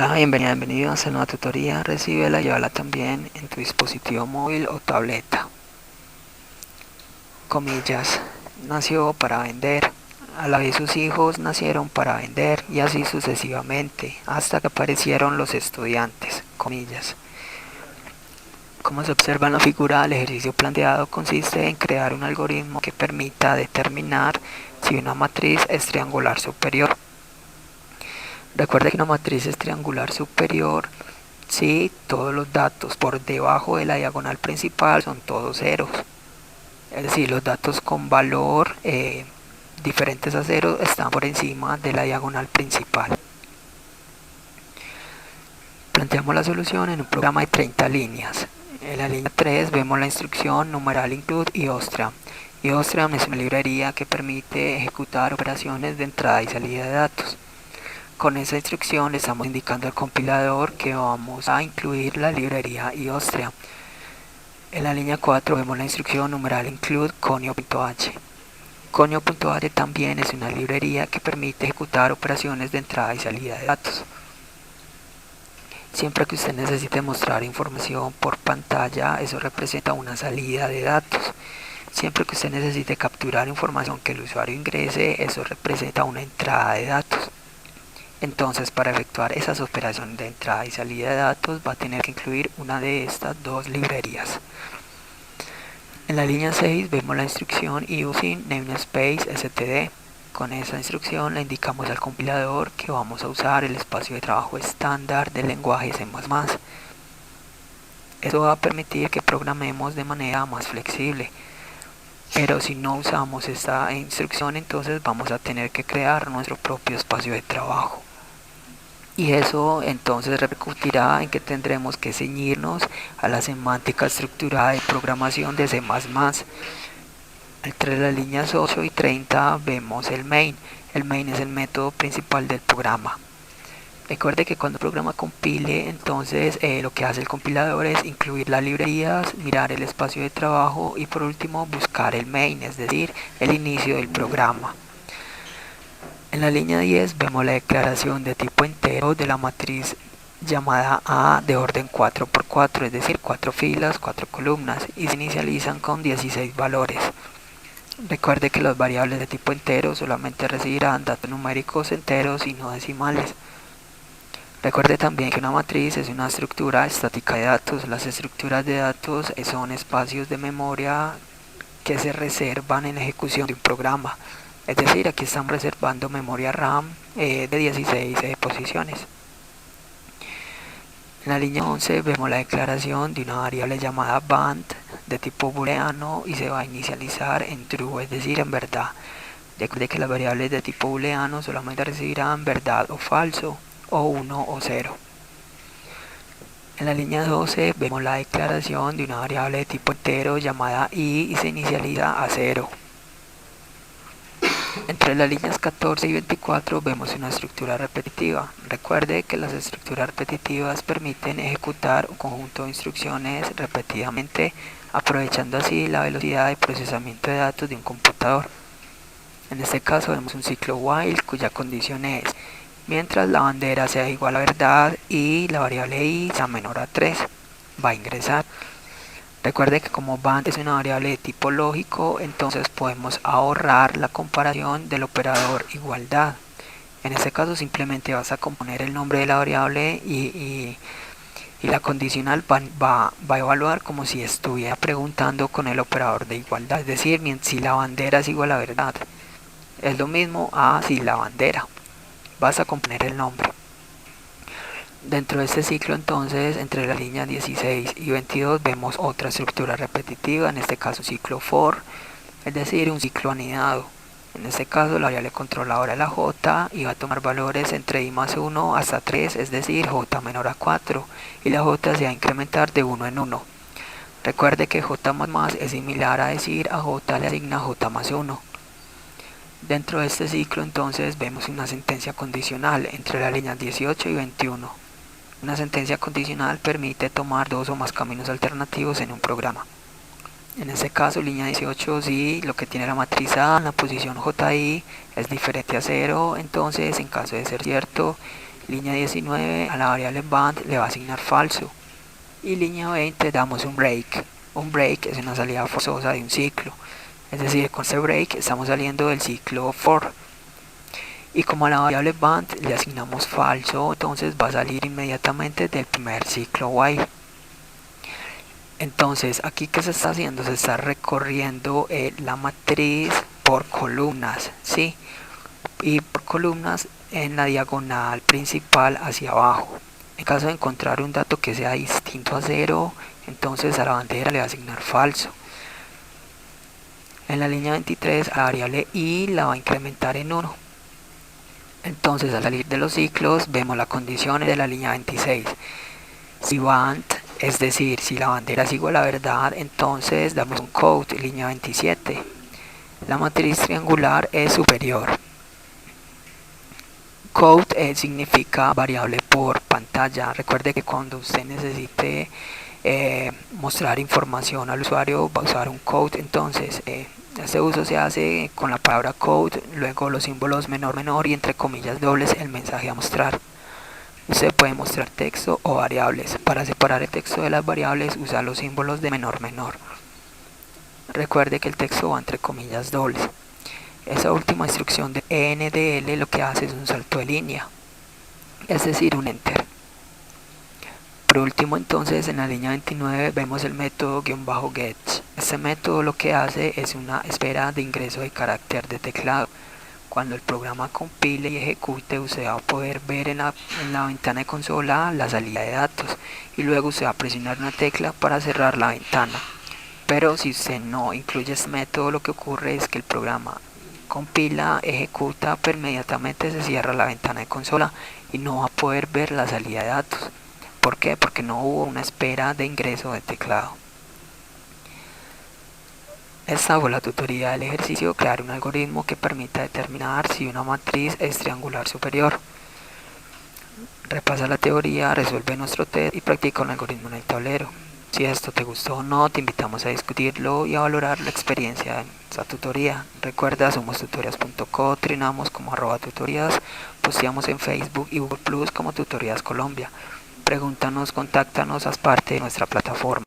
Hola, bienvenido a esta nueva tutoría. Recíbela y llévala también en tu dispositivo móvil o tableta. Comillas, nació para vender. A la vez sus hijos nacieron para vender y así sucesivamente, hasta que aparecieron los estudiantes. Comillas. Como se observa en la figura, el ejercicio planteado consiste en crear un algoritmo que permita determinar si una matriz es triangular superior. Recuerde que una matriz es triangular superior si todos los datos por debajo de la diagonal principal son todos ceros. Es decir, los datos con valor diferentes a cero están por encima de la diagonal principal. Planteamos la solución en un programa de 30 líneas. En la línea 3 vemos la instrucción numeral include iostream. Iostream es una librería que permite ejecutar operaciones de entrada y salida de datos. Con esa instrucción le estamos indicando al compilador que vamos a incluir la librería iostream. En la línea 4 vemos la instrucción numeral include conio.h. Conio.h también es una librería que permite ejecutar operaciones de entrada y salida de datos. Siempre que usted necesite mostrar información por pantalla, eso representa una salida de datos. Siempre que usted necesite capturar información que el usuario ingrese, eso representa una entrada de datos. Entonces, para efectuar esas operaciones de entrada y salida de datos, va a tener que incluir una de estas dos librerías. En la línea 6 vemos la instrucción using namespace std. Con esa instrucción le indicamos al compilador que vamos a usar el espacio de trabajo estándar del lenguaje C++. Eso va a permitir que programemos de manera más flexible. Pero si no usamos esta instrucción, entonces vamos a tener que crear nuestro propio espacio de trabajo. Y eso entonces repercutirá en que tendremos que ceñirnos a la semántica estructurada de programación de C++. Entre las líneas 8 y 30 vemos el main. El main es el método principal del programa. Recuerde que cuando el programa compile, entonces lo que hace el compilador es incluir las librerías, mirar el espacio de trabajo y por último buscar el main, es decir, el inicio del programa. En la línea 10 vemos la declaración de tipo entero de la matriz llamada A de orden 4×4, es decir, 4 filas, 4 columnas, y se inicializan con 16 valores. Recuerde que las variables de tipo entero solamente recibirán datos numéricos enteros y no decimales. Recuerde también que una matriz es una estructura estática de datos. Las estructuras de datos son espacios de memoria que se reservan en la ejecución de un programa. Es decir, aquí estamos reservando memoria RAM de 16 posiciones. En la línea 11 vemos la declaración de una variable llamada band de tipo booleano y se va a inicializar en true, es decir, en verdad. Recuerde que las variables de tipo booleano solamente recibirán verdad o falso, o 1 o 0. En la línea 12 vemos la declaración de una variable de tipo entero llamada y se inicializa a 0. Entre las líneas 14 y 24 vemos una estructura repetitiva. Recuerde que las estructuras repetitivas permiten ejecutar un conjunto de instrucciones repetidamente, aprovechando así la velocidad de procesamiento de datos de un computador. En este caso vemos un ciclo while cuya condición es mientras la bandera sea igual a verdad y la variable i sea menor a 3, va a ingresar. Recuerde que como band es una variable de tipo lógico, entonces podemos ahorrar la comparación del operador igualdad. En este caso simplemente vas a componer el nombre de la variable y la condicional va a evaluar como si estuviera preguntando con el operador de igualdad. Es decir, si la bandera es igual a verdad, es lo mismo a si la bandera. Vas a componer el nombre. Dentro de este ciclo entonces, entre las líneas 16 y 22 vemos otra estructura repetitiva, en este caso ciclo for, es decir, un ciclo anidado. En este caso la variable controladora es la j y va a tomar valores entre i más 1 hasta 3, es decir, j menor a 4, y la j se va a incrementar de 1 en 1. Recuerde que j más es similar a decir a j le asigna j más 1. Dentro de este ciclo entonces vemos una sentencia condicional entre las líneas 18 y 21. Una sentencia condicional permite tomar dos o más caminos alternativos en un programa. En este caso, línea 18, si lo que tiene la matriz A en la posición JI es diferente a 0, entonces en caso de ser cierto, Línea 19 a la variable band le va a asignar falso. Y línea 20 damos un break. Un break es una salida forzosa de un ciclo. Es decir, con este break estamos saliendo del ciclo for. Y como a la variable band le asignamos falso, entonces va a salir inmediatamente del primer ciclo while. Entonces, aquí ¿qué se está haciendo? Se está recorriendo la matriz por columnas, ¿sí? Y por columnas en la diagonal principal hacia abajo. En caso de encontrar un dato que sea distinto a 0, entonces a la bandera le va a asignar falso. En la línea 23 a la variable i la va a incrementar en 1. Entonces al salir de los ciclos vemos las condiciones de la línea 26. Si band, es decir, si la bandera es igual a verdad, entonces damos un count, línea 27. La matriz triangular es superior. Count significa variable por pantalla. Recuerde que cuando usted necesite mostrar información al usuario va a usar un count. Entonces este uso se hace con la palabra count, luego los símbolos menor menor y entre comillas dobles el mensaje a mostrar. Usted puede mostrar texto o variables. Para separar el texto de las variables usa los símbolos de menor menor. Recuerde que el texto va entre comillas dobles. Esa última instrucción de ENDL lo que hace es un salto de línea, es decir, un enter. Por último, entonces, en la línea 29 vemos el método "get". Este método lo que hace es una espera de ingreso de carácter de teclado. Cuando el programa compile y ejecute, usted va a poder ver en la ventana de consola la salida de datos y luego usted va a presionar una tecla para cerrar la ventana. Pero si usted no incluye este método, lo que ocurre es que el programa compila, ejecuta, pero inmediatamente se cierra la ventana de consola y no va a poder ver la salida de datos. ¿Por qué? Porque no hubo una espera de ingreso de teclado. Esta fue la tutoría del ejercicio: crear un algoritmo que permita determinar si una matriz es triangular superior. Repasa la teoría, resuelve nuestro test y practica un algoritmo en el tablero. Si esto te gustó o no, te invitamos a discutirlo y a valorar la experiencia en esta tutoría. Recuerda, somos tutorías.co, trinamos como @tutorías, posteamos en Facebook y Google Plus como Tutorías Colombia. Pregúntanos, contáctanos, haz parte de nuestra plataforma.